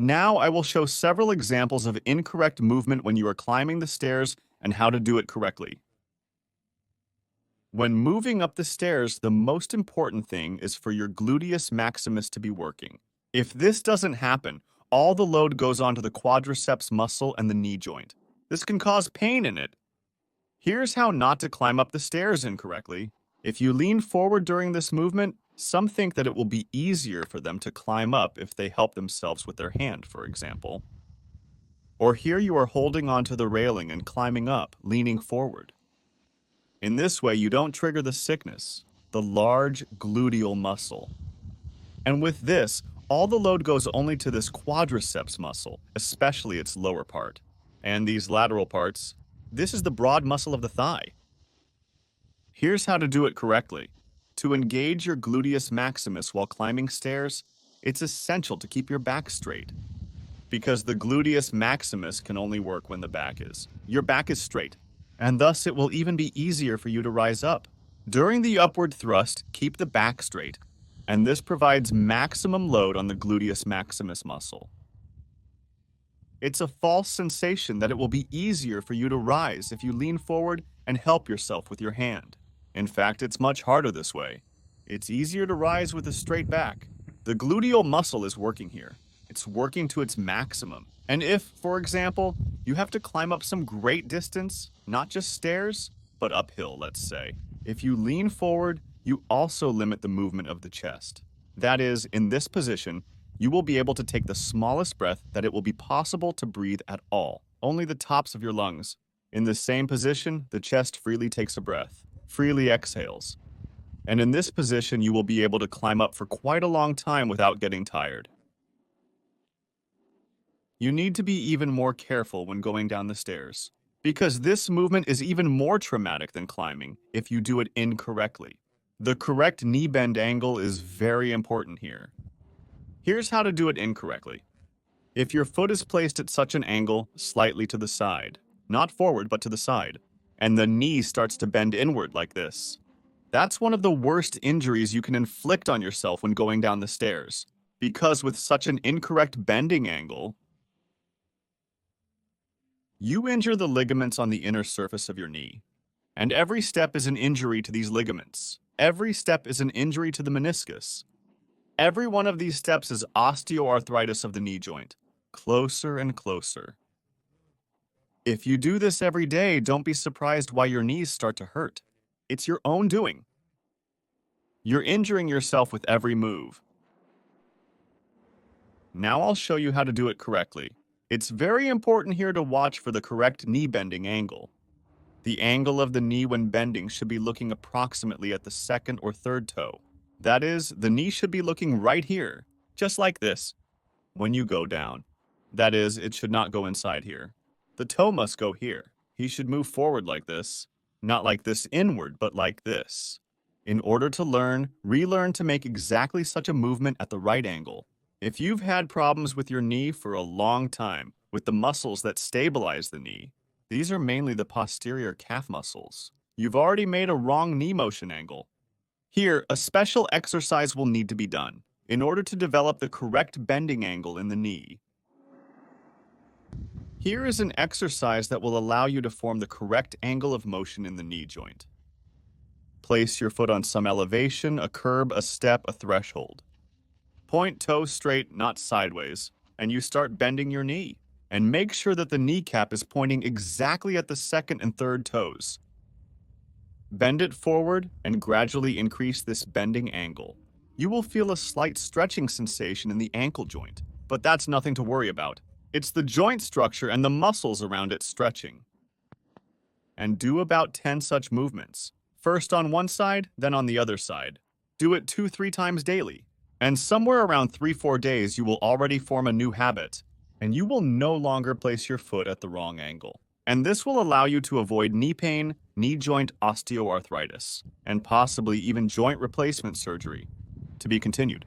Now I will show several examples of incorrect movement when you are climbing the stairs and how to do it correctly. When moving up the stairs, the most important thing is for your gluteus maximus to be working. If this doesn't happen, all the load goes onto the quadriceps muscle and the knee joint. This can cause pain in it. Here's how not to climb up the stairs incorrectly. If you lean forward during this movement, some think that it will be easier for them to climb up if they help themselves with their hand, for example. Or here you are holding onto the railing and climbing up, leaning forward. In this way, you don't trigger the sickness, the large gluteal muscle. And with this, all the load goes only to this quadriceps muscle, especially its lower part. And these lateral parts, this is the broad muscle of the thigh. Here's how to do it correctly. To engage your gluteus maximus while climbing stairs, it's essential to keep your back straight. Because the gluteus maximus can only work when the back is. Your back is straight, and thus it will even be easier for you to rise up. During the upward thrust, keep the back straight, and this provides maximum load on the gluteus maximus muscle. It's a false sensation that it will be easier for you to rise if you lean forward and help yourself with your hand. In fact, it's much harder this way. It's easier to rise with a straight back. The gluteal muscle is working here. It's working to its maximum. And if, for example, you have to climb up some great distance, not just stairs, but uphill, let's say, if you lean forward, you also limit the movement of the chest. That is, in this position, you will be able to take the smallest breath that it will be possible to breathe at all, only the tops of your lungs. In the same position, the chest freely takes a breath, freely exhales. And in this position, you will be able to climb up for quite a long time without getting tired. You need to be even more careful when going down the stairs, because this movement is even more traumatic than climbing if you do it incorrectly. The correct knee bend angle is very important here. Here's how to do it incorrectly. If your foot is placed at such an angle, slightly to the side, not forward but to the side, and the knee starts to bend inward like this, that's one of the worst injuries you can inflict on yourself when going down the stairs, because with such an incorrect bending angle, you injure the ligaments on the inner surface of your knee. And every step is an injury to these ligaments. Every step is an injury to the meniscus. Every one of these steps is osteoarthritis of the knee joint, closer and closer. If you do this every day, don't be surprised why your knees start to hurt. It's your own doing. You're injuring yourself with every move. Now I'll show you how to do it correctly. It's very important here to watch for the correct knee bending angle. The angle of the knee when bending should be looking approximately at the second or third toe. That is, the knee should be looking right here, just like this, when you go down. That is, it should not go inside here. The toe must go here. He should move forward like this, not like this inward, but like this. In order to relearn to make exactly such a movement at the right angle. If you've had problems with your knee for a long time, with the muscles that stabilize the knee, these are mainly the posterior calf muscles. You've already made a wrong knee motion angle. Here, a special exercise will need to be done in order to develop the correct bending angle in the knee. Here is an exercise that will allow you to form the correct angle of motion in the knee joint. Place your foot on some elevation, a curb, a step, a threshold. Point toe straight, not sideways, and you start bending your knee. And make sure that the kneecap is pointing exactly at the second and third toes. Bend it forward and gradually increase this bending angle. You will feel a slight stretching sensation in the ankle joint, but that's nothing to worry about. It's the joint structure and the muscles around it stretching. And do about 10 such movements. First on one side, then on the other side. Do it 2-3 times daily. And somewhere around 3-4 days, you will already form a new habit, and you will no longer place your foot at the wrong angle. And this will allow you to avoid knee pain, knee joint osteoarthritis, and possibly even joint replacement surgery. To be continued.